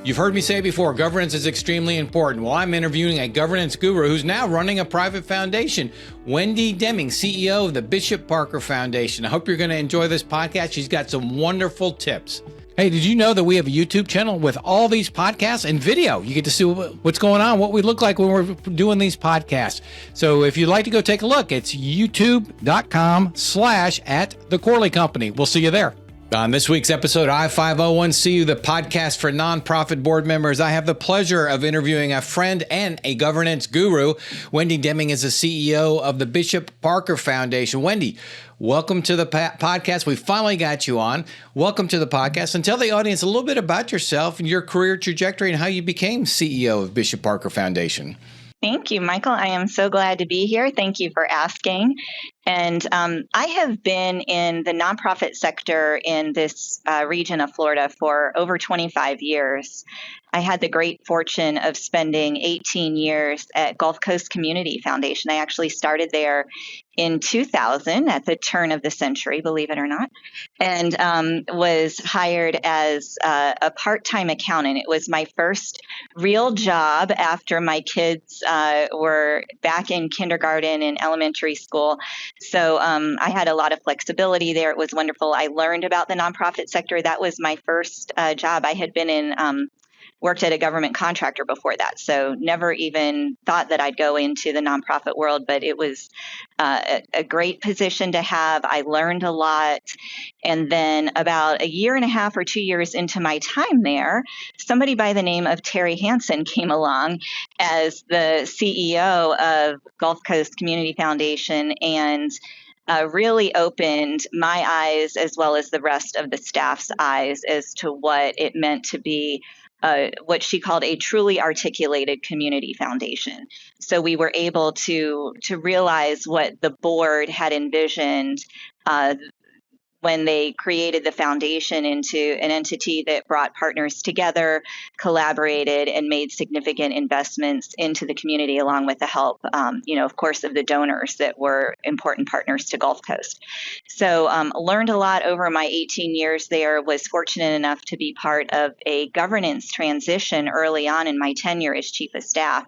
You've heard me say before, governance is extremely important. Well, I'm interviewing a governance guru who's now running a private foundation, Wendy Deming, CEO of the Bishop Parker Foundation. I hope you're going to enjoy this podcast. She's got some wonderful tips. Hey, did you know that we have a YouTube channel with all these podcasts and video? You get to see what's going on, what we look like when we're doing these podcasts. So if you'd like to go take a look, it's youtube.com/@thecorley-company. We'll see you there. On this week's episode, I-501-CU, the podcast for nonprofit board members, I have the pleasure of interviewing a friend and a governance guru. Wendy Deming is the CEO of the Bishop Parker Foundation. Wendy, welcome to the podcast. We finally got you on. Welcome to the podcast. And tell the audience a little bit about yourself and your career trajectory and how you became CEO of Bishop Parker Foundation. Thank you, Michael. I am so glad to be here. Thank you for asking. And I have been in the nonprofit sector in this region of Florida for over 25 years. I had the great fortune of spending 18 years at Gulf Coast Community Foundation. I actually started there in 2000 at the turn of the century, believe it or not, and was hired as a part-time accountant. It was my first real job after my kids were back in kindergarten and elementary school. So I had a lot of flexibility there. It was wonderful. I learned about the nonprofit sector. That was my first job. I had been worked at a government contractor before that, so never even thought that I'd go into the nonprofit world, but it was a great position to have. I learned a lot. And then about a year and a half or 2 years into my time there, somebody by the name of Terry Hansen came along as the CEO of Gulf Coast Community Foundation and really opened my eyes as well as the rest of the staff's eyes as to what it meant to be what she called a truly articulated community foundation. So we were able to realize what the board had envisioned when they created the foundation into an entity that brought partners together, collaborated, and made significant investments into the community along with the help, of course, of the donors that were important partners to Gulf Coast. So learned a lot over my 18 years there, was fortunate enough to be part of a governance transition early on in my tenure as chief of staff.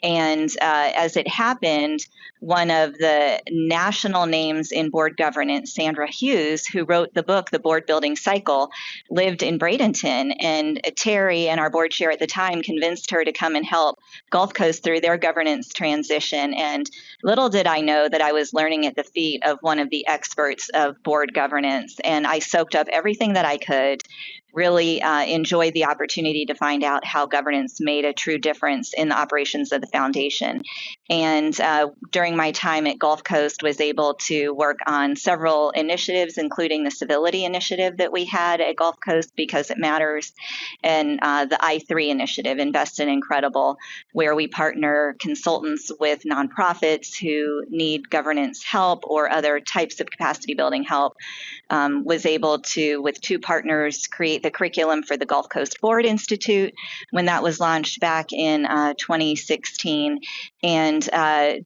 And as it happened, one of the national names in board governance, Sandra Hughes, who wrote the book, The Board Building Cycle, lived in Bradenton. And Terry and our board chair at the time convinced her to come and help Gulf Coast through their governance transition. And little did I know that I was learning at the feet of one of the experts of board governance. And I soaked up everything that I could. Really enjoyed the opportunity to find out how governance made a true difference in the operations of the foundation. And during my time at Gulf Coast, was able to work on several initiatives, including the civility initiative that we had at Gulf Coast, Because It Matters, and the I3 initiative, Invest in Incredible, where we partner consultants with nonprofits who need governance help or other types of capacity building help. Was able to, with two partners, create the curriculum for the Gulf Coast Board Institute when that was launched back in 2016, and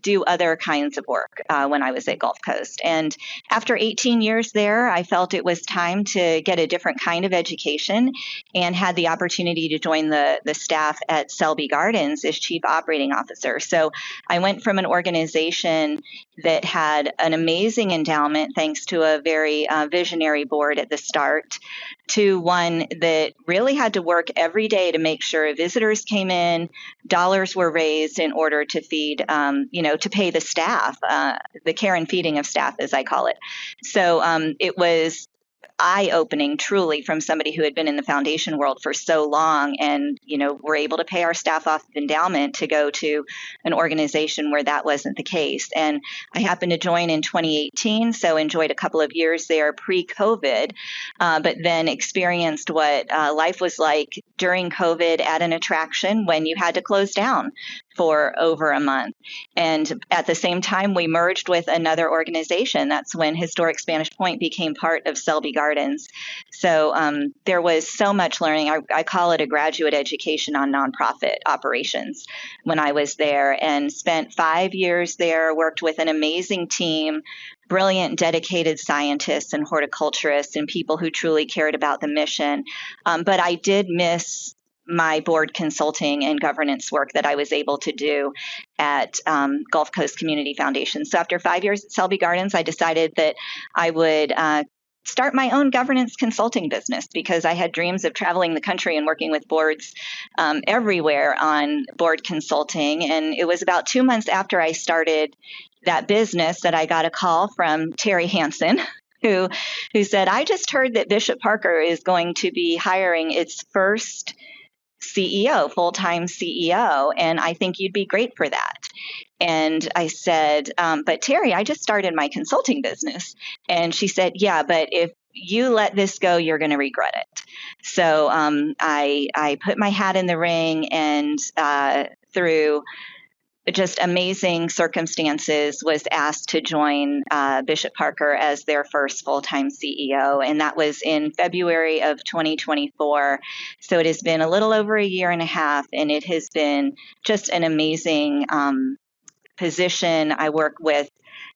do other kinds of work when I was at Gulf Coast. And after 18 years there, I felt it was time to get a different kind of education and had the opportunity to join the staff at Selby Gardens as Chief Operating Officer. So I went from an organization that had an amazing endowment, thanks to a very visionary board at the start, to one that really had to work every day to make sure visitors came in, dollars were raised in order to feed, to pay the staff, the care and feeding of staff, as I call it. So it was eye-opening, truly, from somebody who had been in the foundation world for so long and, were able to pay our staff off of endowment to go to an organization where that wasn't the case. And I happened to join in 2018, so enjoyed a couple of years there pre-COVID, but then experienced what life was like during COVID at an attraction when you had to close down for over a month. And at the same time, we merged with another organization. That's when Historic Spanish Point became part of Selby Gardens. So there was so much learning. I call it a graduate education on nonprofit operations when I was there, and spent 5 years there, worked with an amazing team, brilliant, dedicated scientists and horticulturists and people who truly cared about the mission. But I did miss my board consulting and governance work that I was able to do at Gulf Coast Community Foundation. So after 5 years at Selby Gardens, I decided that I would start my own governance consulting business because I had dreams of traveling the country and working with boards everywhere on board consulting. And it was about 2 months after I started that business that I got a call from Terry Hansen, who said, I just heard that Bishop Parker is going to be hiring its first CEO, full-time CEO, and I think you'd be great for that. And I said, but Terry, I just started my consulting business. And she said, yeah, but if you let this go, you're going to regret it. So I put my hat in the ring, and through just amazing circumstances was asked to join Bishop Parker as their first full-time CEO. And that was in February of 2024. So it has been a little over a year and a half, and it has been just an amazing position. I work with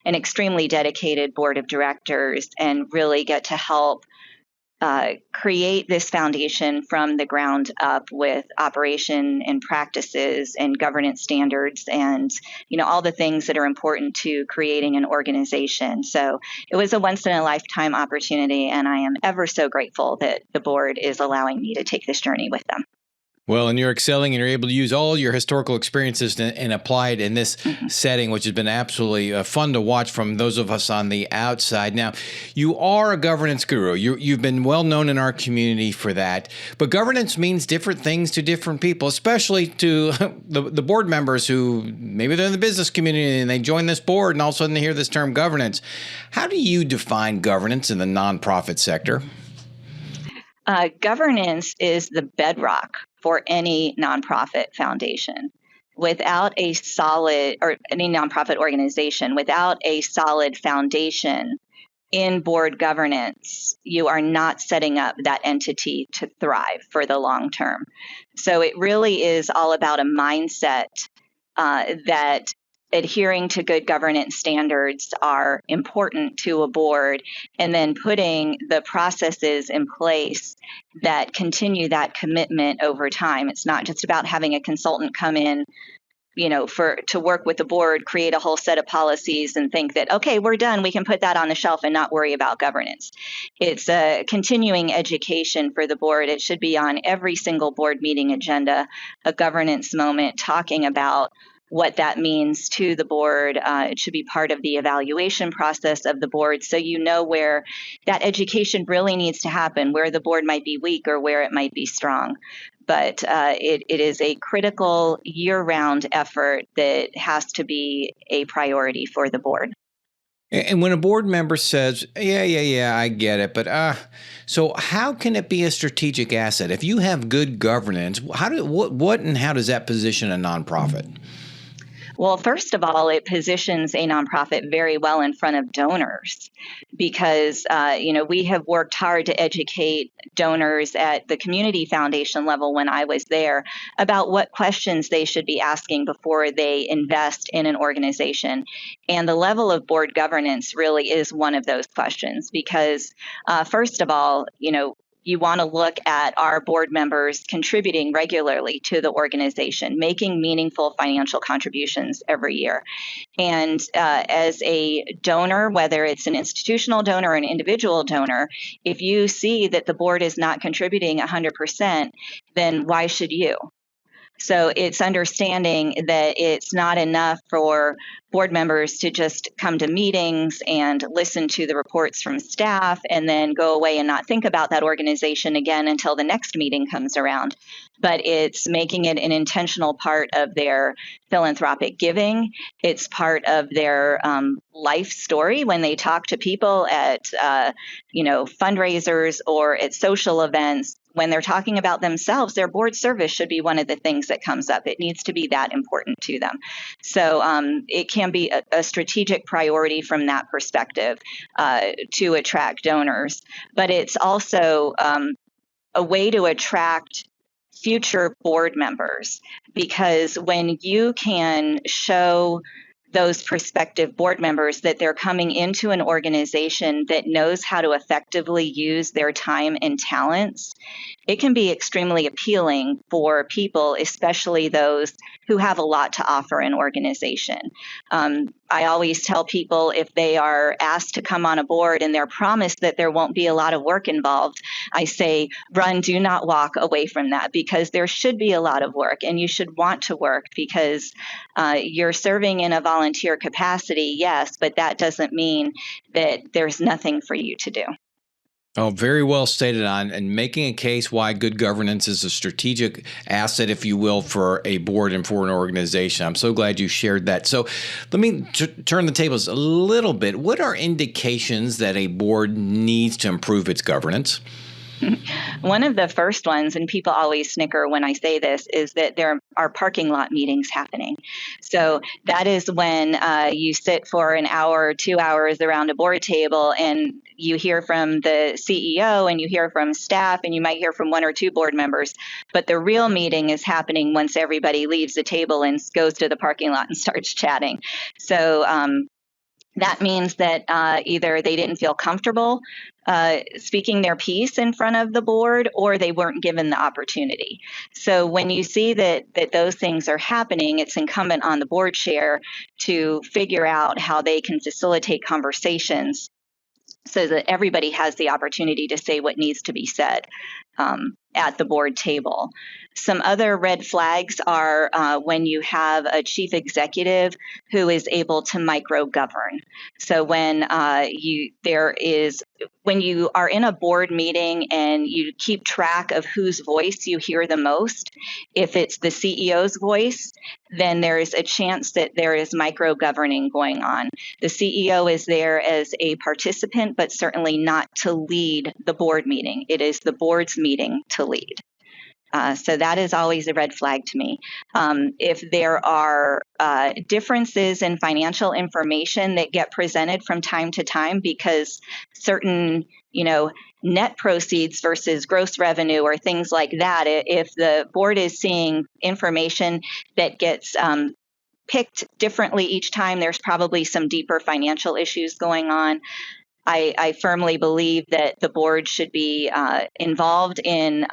an extremely dedicated board of directors and really get to help create this foundation from the ground up with operation and practices and governance standards and all the things that are important to creating an organization. So it was a once in a lifetime opportunity, and I am ever so grateful that the board is allowing me to take this journey with them. Well, and you're excelling, and you're able to use all your historical experiences and apply it in this setting, which has been absolutely fun to watch from those of us on the outside. Now, you are a governance guru. You've been well known in our community for that. But governance means different things to different people, especially to the board members who maybe they're in the business community and they join this board and all of a sudden they hear this term governance. How do you define governance in the nonprofit sector? Governance is the bedrock for any nonprofit foundation. Without a solid, or any nonprofit organization, without a solid foundation in board governance, you are not setting up that entity to thrive for the long term. So it really is all about a mindset that adhering to good governance standards are important to a board, and then putting the processes in place that continue that commitment over time. It's not just about having a consultant come in, to work with the board, create a whole set of policies and think that, okay, we're done, we can put that on the shelf and not worry about governance. It's a continuing education for the board. It should be on every single board meeting agenda, a governance moment talking about what that means to the board. It should be part of the evaluation process of the board, so where that education really needs to happen, where the board might be weak or where it might be strong. But it is a critical year-round effort that has to be a priority for the board. And when a board member says, yeah, I get it, but so how can it be a strategic asset? If you have good governance, what and how does that position a nonprofit? Well, first of all, it positions a nonprofit very well in front of donors because, we have worked hard to educate donors at the community foundation level when I was there about what questions they should be asking before they invest in an organization. And the level of board governance really is one of those questions because, first of all, you want to look at our board members contributing regularly to the organization, making meaningful financial contributions every year. And as a donor, whether it's an institutional donor or an individual donor, if you see that the board is not contributing 100%, then why should you? So it's understanding that it's not enough for board members to just come to meetings and listen to the reports from staff and then go away and not think about that organization again until the next meeting comes around. But it's making it an intentional part of their philanthropic giving. It's part of their life story when they talk to people at, fundraisers or at social events. When they're talking about themselves, their board service should be one of the things that comes up. It needs to be that important to them. So it can be a strategic priority from that perspective to attract donors. But it's also a way to attract future board members, because when you can show those prospective board members that they're coming into an organization that knows how to effectively use their time and talents, it can be extremely appealing for people, especially those who have a lot to offer an organization. I always tell people, if they are asked to come on a board and they're promised that there won't be a lot of work involved, I say, run, do not walk away from that, because there should be a lot of work and you should want to work, because you're serving in a volunteer capacity, yes, but that doesn't mean that there's nothing for you to do. Oh, very well stated on, and making a case why good governance is a strategic asset, if you will, for a board and for an organization. I'm so glad you shared that. So let me turn the tables a little bit. What are indications that a board needs to improve its governance? One of the first ones, and people always snicker when I say this, is that there are parking lot meetings happening. So that is when you sit for an hour or 2 hours around a board table and you hear from the CEO and you hear from staff and you might hear from one or two board members. But the real meeting is happening once everybody leaves the table and goes to the parking lot and starts chatting. So that means that either they didn't feel comfortable speaking their piece in front of the board, or they weren't given the opportunity. So when you see that those things are happening, it's incumbent on the board chair to figure out how they can facilitate conversations so that everybody has the opportunity to say what needs to be said at the board table. Some other red flags are when you have a chief executive who is able to micro-govern. So when when you are in a board meeting and you keep track of whose voice you hear the most, if it's the CEO's voice, then there is a chance that there is micro-governing going on. The CEO is there as a participant, but certainly not to lead the board meeting. It is the board's meeting to lead. So that is always a red flag to me. If there are differences in financial information that get presented from time to time because certain, net proceeds versus gross revenue or things like that, if the board is seeing information that gets picked differently each time, there's probably some deeper financial issues going on. I firmly believe that the board should be involved in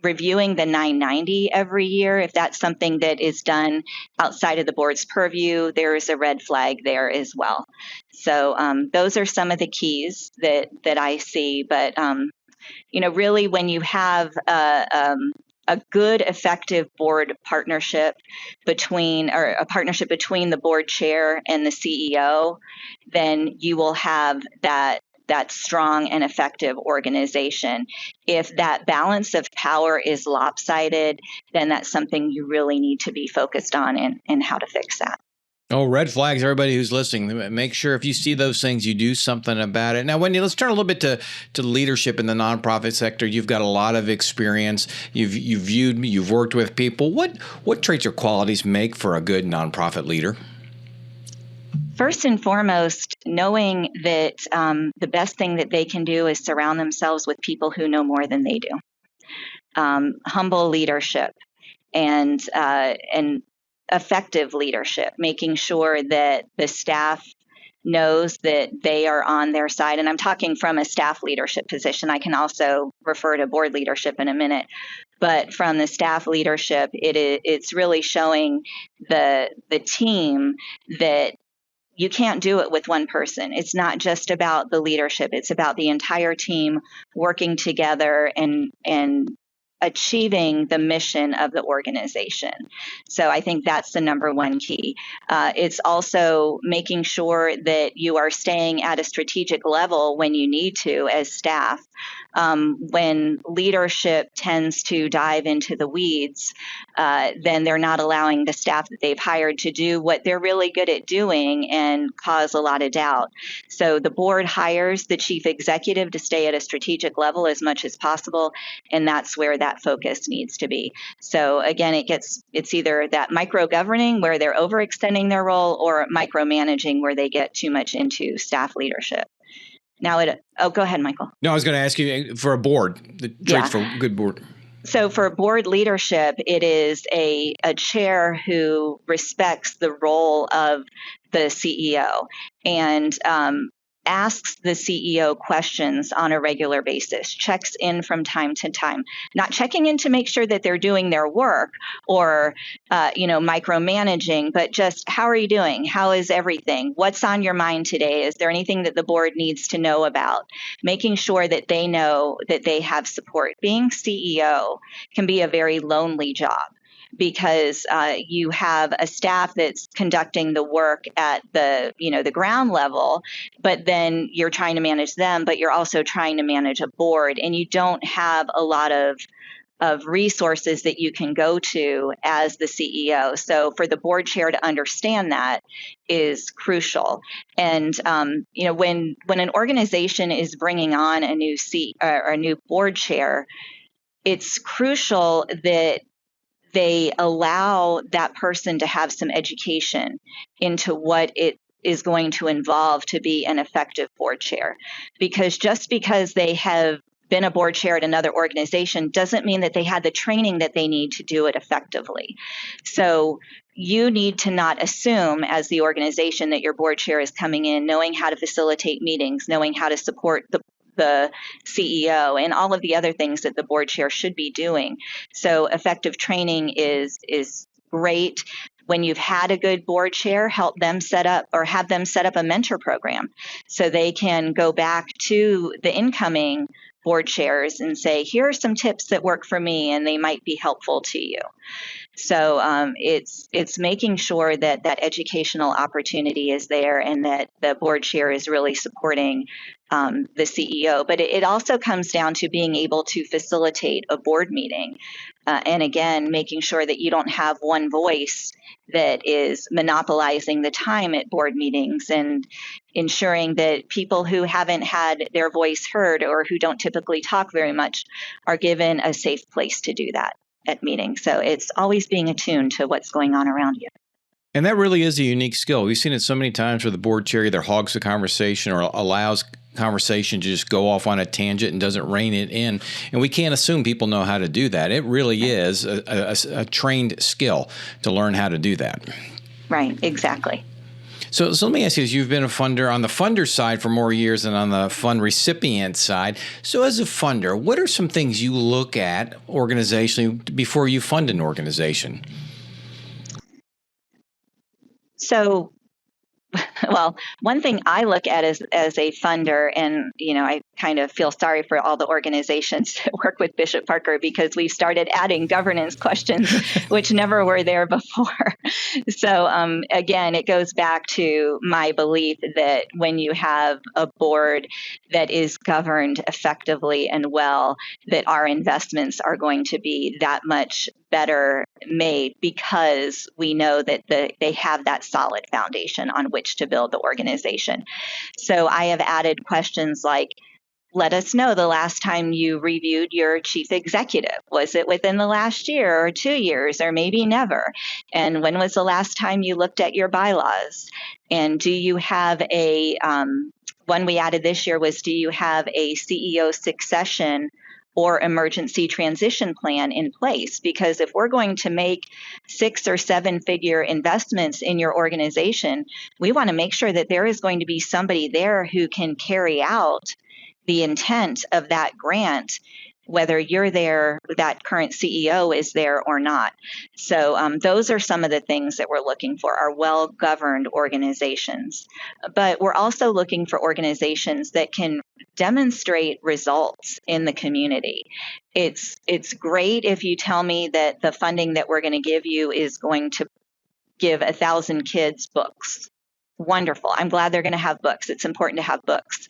reviewing the 990 every year. If that's something that is done outside of the board's purview, there is a red flag there as well. So those are some of the keys that I see. But really, when you have a good, effective board partnership between the board chair and the CEO, then you will have that strong and effective organization. If that balance of power is lopsided, then that's something you really need to be focused on and how to fix that. Oh, red flags, everybody who's listening. Make sure if you see those things, you do something about it. Now, Wendy, let's turn a little bit to leadership in the nonprofit sector. You've got a lot of experience. You've worked with people. What traits or qualities make for a good nonprofit leader? First and foremost, knowing that the best thing that they can do is surround themselves with people who know more than they do. Humble leadership and effective leadership, making sure that the staff knows that they are on their side. And I'm talking from a staff leadership position. I can also refer to board leadership in a minute. But from the staff leadership, it's really showing the team that you can't do it with one person. It's not just about the leadership. It's about the entire team working together and achieving the mission of the organization. So I think that's the number one key. It's also making sure that you are staying at a strategic level when you need to as staff. When leadership tends to dive into the weeds, then they're not allowing the staff that they've hired to do what they're really good at doing and cause a lot of doubt. So the board hires the chief executive to stay at a strategic level as much as possible, and that's where that focus needs to be. So again, it's either that micro-governing where they're overextending their role, or micromanaging where they get too much into staff leadership. Now, go ahead, Michael. No, I was going to ask you for a board, the traits for good board. So for board leadership, it is a chair who respects the role of the CEO and asks the CEO questions on a regular basis, checks in from time to time, not checking in to make sure that they're doing their work or, micromanaging, but just how are you doing? How is everything? What's on your mind today? Is there anything that the board needs to know about? Making sure that they know that they have support. Being CEO can be a very lonely job because you have a staff that's conducting the work at the ground level, but then you're trying to manage them, but you're also trying to manage a board, and you don't have a lot of resources that you can go to as the CEO. So for the board chair to understand that is crucial. And when an organization is bringing on a new a new board chair, it's crucial that they allow that person to have some education into what it is going to involve to be an effective board chair. Because just because they have been a board chair at another organization doesn't mean that they had the training that they need to do it effectively. So you need to not assume as the organization that your board chair is coming in knowing how to facilitate meetings, knowing how to support the CEO and all of the other things that the board chair should be doing. So effective training is great. When you've had a good board chair, help them set up or have them set up a mentor program so they can go back to the incoming board chairs and say, here are some tips that work for me and they might be helpful to you. So it's making sure that that educational opportunity is there and that the board chair is really supporting the CEO. But it also comes down to being able to facilitate a board meeting. And again, making sure that you don't have one voice that is monopolizing the time at board meetings and ensuring that people who haven't had their voice heard or who don't typically talk very much are given a safe place to do that at meetings. So it's always being attuned to what's going on around you. And that really is a unique skill. We've seen it so many times where the board chair either hogs the conversation or allows conversation to just go off on a tangent and doesn't rein it in. And we can't assume people know how to do that. It really is a trained skill to learn how to do that. Right, exactly. So let me ask you, as you've been a funder on the funder side for more years than on the fund recipient side. So as a funder, what are some things you look at organizationally before you fund an organization? So, well, one thing I look at as a funder, and I kind of feel sorry for all the organizations that work with Bishop Parker because we've started adding governance questions, which never were there before. So again, it goes back to my belief that when you have a board that is governed effectively and well, that our investments are going to be that much better made because we know that they have that solid foundation on which to build the organization. So I have added questions like, let us know the last time you reviewed your chief executive. Was it within the last year or 2 years or maybe never? And when was the last time you looked at your bylaws? And do you have one we added this year was, do you have a CEO succession or emergency transition plan in place? Because if we're going to make 6 or 7 figure investments in your organization, we want to make sure that there is going to be somebody there who can carry out the intent of that grant, whether you're there, that current CEO is there or not. So those are some of the things that we're looking for, are well-governed organizations. But we're also looking for organizations that can demonstrate results in the community. It's great if you tell me that the funding that we're going to give you is going to give 1,000 kids books. Wonderful. I'm glad they're going to have books. It's important to have books.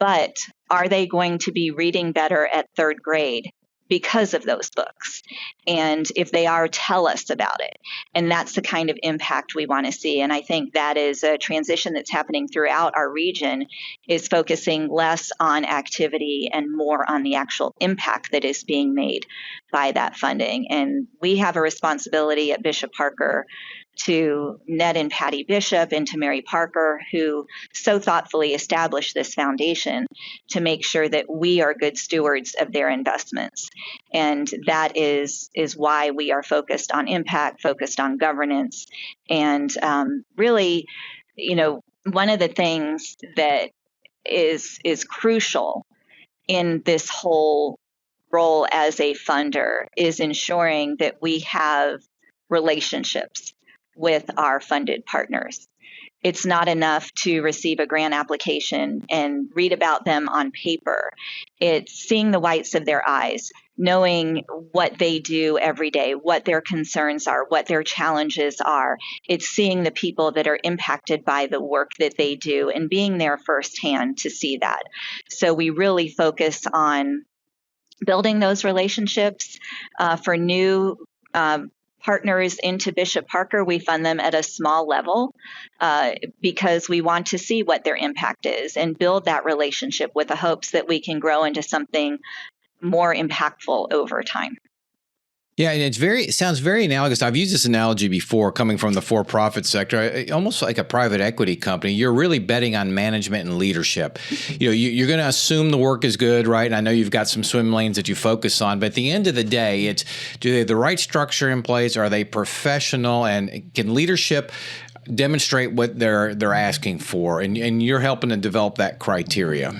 But are they going to be reading better at 3rd grade because of those books? And if they are, tell us about it. And that's the kind of impact we want to see. And I think that is a transition that's happening throughout our region, is focusing less on activity and more on the actual impact that is being made by that funding. And we have a responsibility at Bishop Parker to Ned and Patty Bishop and to Mary Parker, who so thoughtfully established this foundation to make sure that we are good stewards of their investments. And that is why we are focused on impact, focused on governance, and really, one of the things that is crucial in this whole role as a funder is ensuring that we have relationships with our funded partners. It's not enough to receive a grant application and read about them on paper. It's seeing the whites of their eyes, knowing what they do every day, what their concerns are, what their challenges are. It's seeing the people that are impacted by the work that they do and being there firsthand to see that. So we really focus on building those relationships for new partners into Bishop Parker. We fund them at a small level because we want to see what their impact is and build that relationship with the hopes that we can grow into something more impactful over time. Yeah, and it sounds very analogous. I've used this analogy before, coming from the for-profit sector, almost like a private equity company. You're really betting on management and leadership. You're going to assume the work is good, right? And I know you've got some swim lanes that you focus on, but at the end of the day, it's, do they have the right structure in place? Are they professional? And can leadership demonstrate what they're asking for? And you're helping to develop that criteria.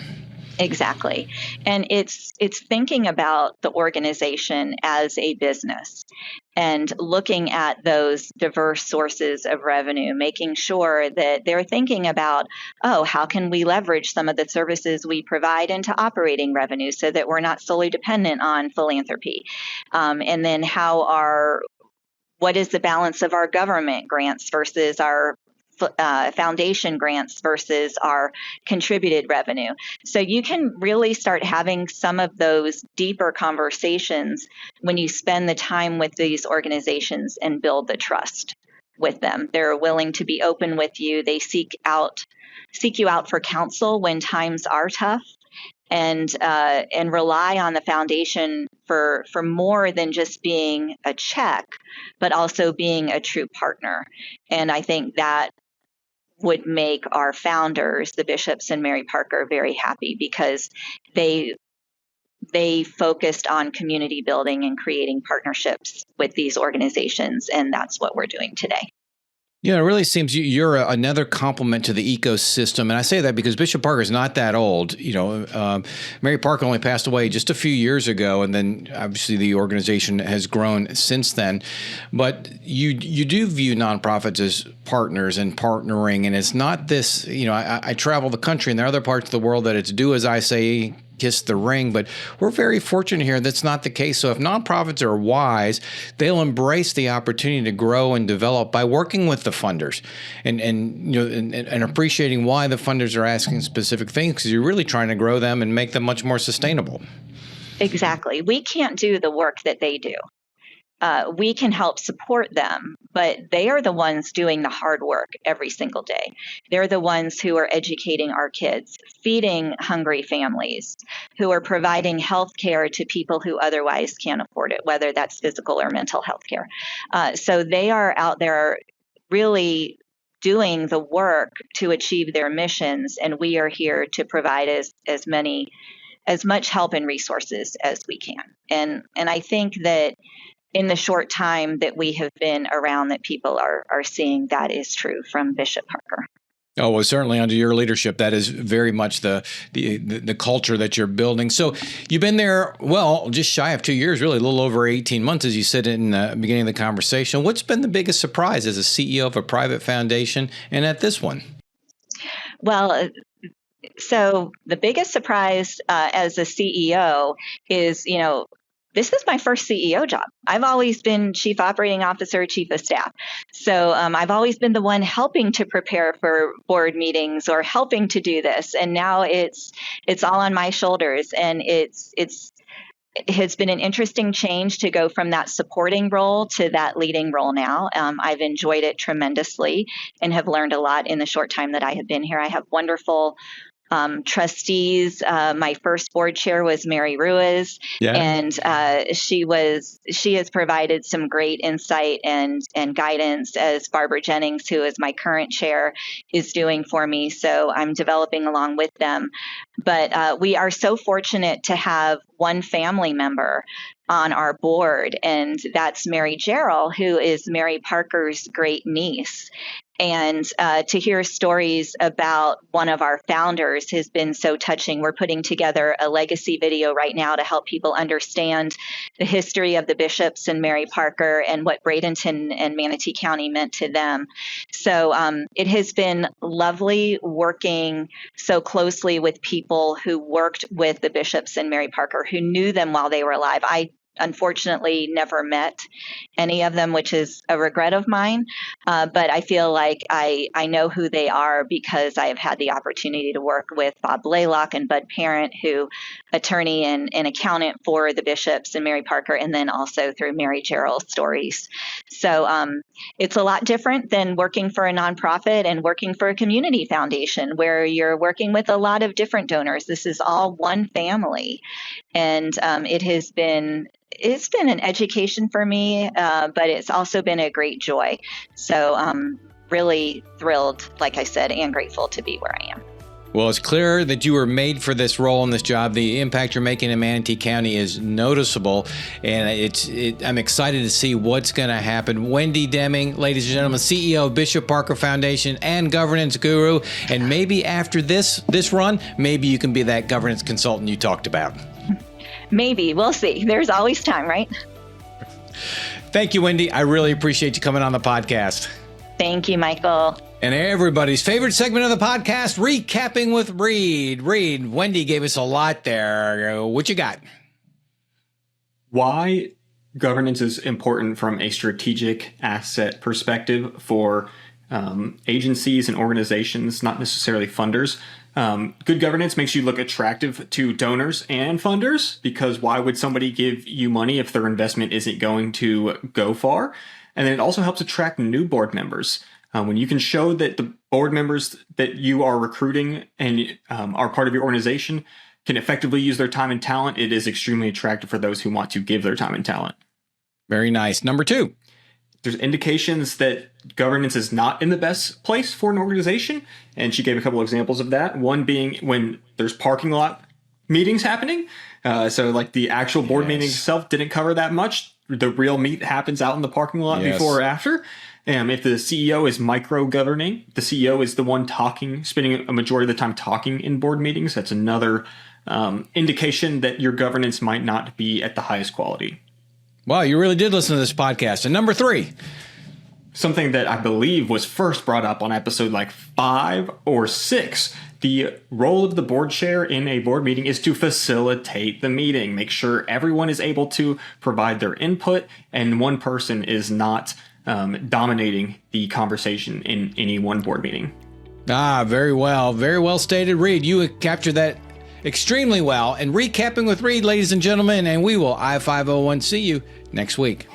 Exactly. And it's thinking about the organization as a business and looking at those diverse sources of revenue, making sure that they're thinking about, how can we leverage some of the services we provide into operating revenue so that we're not solely dependent on philanthropy? And then what is the balance of our government grants versus our foundation grants versus our contributed revenue. So you can really start having some of those deeper conversations when you spend the time with these organizations and build the trust with them. They're willing to be open with you. They seek you out for counsel when times are tough. And rely on the foundation for more than just being a check, but also being a true partner. And I think that would make our founders, the Bishops and Mary Parker, very happy because they focused on community building and creating partnerships with these organizations, and that's what we're doing today. Yeah, it really seems you're another complement to the ecosystem. And I say that because Bishop Parker is not that old. Mary Parker only passed away just a few years ago, and then obviously the organization has grown since then. But you do view nonprofits as partners and partnering, and it's not this, I travel the country, and there are other parts of the world that it's do as I say, kiss the ring, but we're very fortunate here that's not the case. So if nonprofits are wise, they'll embrace the opportunity to grow and develop by working with the funders and appreciating why the funders are asking specific things, because you're really trying to grow them and make them much more sustainable. Exactly. We can't do the work that they do. We can help support them, but they are the ones doing the hard work every single day. They're the ones who are educating our kids, feeding hungry families, who are providing health care to people who otherwise can't afford it, whether that's physical or mental health care. So they are out there really doing the work to achieve their missions, and we are here to provide as much help and resources as we can. And I think that in the short time that we have been around, that people are seeing that is true from Bishop Parker. Oh, well, certainly under your leadership, that is very much the culture that you're building. So you've been there, just shy of 2 years, really, a little over 18 months, as you said in the beginning of the conversation. What's been the biggest surprise as a CEO of a private foundation and at this one? Well, so the biggest surprise as a CEO is, this is my first CEO job. I've always been chief operating officer, chief of staff. So I've always been the one helping to prepare for board meetings or helping to do this. And now it's all on my shoulders. And it has been an interesting change to go from that supporting role to that leading role now. I've enjoyed it tremendously and have learned a lot in the short time that I have been here. I have wonderful trustees. My first board chair was Mary Ruiz, and she has provided some great insight and guidance, as Barbara Jennings, who is my current chair, is doing for me. So I'm developing along with them. But we are so fortunate to have one family member on our board, and that's Mary Gerald, who is Mary Parker's great niece. And to hear stories about one of our founders has been so touching. We're putting together a legacy video right now to help people understand the history of the bishops and Mary Parker and what Bradenton and Manatee County meant to them. So it has been lovely working so closely with people who worked with the bishops and Mary Parker, who knew them while they were alive. I unfortunately never met any of them, which is a regret of mine. But I feel like I know who they are because I have had the opportunity to work with Bob Blaylock and Bud Parent, who attorney and accountant for the bishops and Mary Parker, and then also through Mary Gerald's stories. So it's a lot different than working for a nonprofit and working for a community foundation where you're working with a lot of different donors. This is all one family. And it's been an education for me, but it's also been a great joy. So I'm really thrilled, like I said, and grateful to be where I am. Well, it's clear that you were made for this role in this job. The impact you're making in Manatee County is noticeable, and I'm excited to see what's going to happen. Wendy Deming, ladies and gentlemen, CEO of Bishop Parker Foundation and governance guru. And maybe after this run, maybe you can be that governance consultant you talked about. Maybe. We'll see. There's always time, right? Thank you, Wendy. I really appreciate you coming on the podcast. Thank you, Michael. And everybody's favorite segment of the podcast, Recapping with Reed. Reed, Wendy gave us a lot there. What you got? Why governance is important from a strategic asset perspective for agencies and organizations, not necessarily funders. Good governance makes you look attractive to donors and funders, because why would somebody give you money if their investment isn't going to go far? And then it also helps attract new board members. When you can show that the board members that you are recruiting and are part of your organization can effectively use their time and talent, it is extremely attractive for those who want to give their time and talent. Very nice. Number 2. There's indications that governance is not in the best place for an organization, and she gave a couple examples of that. One being when there's parking lot meetings happening. So like the actual board meeting itself didn't cover that much. The real meat happens out in the parking lot before or after. If the CEO is micro-governing, the CEO is the one talking, spending a majority of the time talking in board meetings. That's another indication that your governance might not be at the highest quality. Wow, you really did listen to this podcast. And number 3. Something that I believe was first brought up on episode like 5 or 6. The role of the board chair in a board meeting is to facilitate the meeting. Make sure everyone is able to provide their input and one person is not dominating the conversation in any one board meeting. Very well. Very well stated, Reed. You captured that extremely well. And Recapping with Reed, ladies and gentlemen, and we will I-501 see you next week.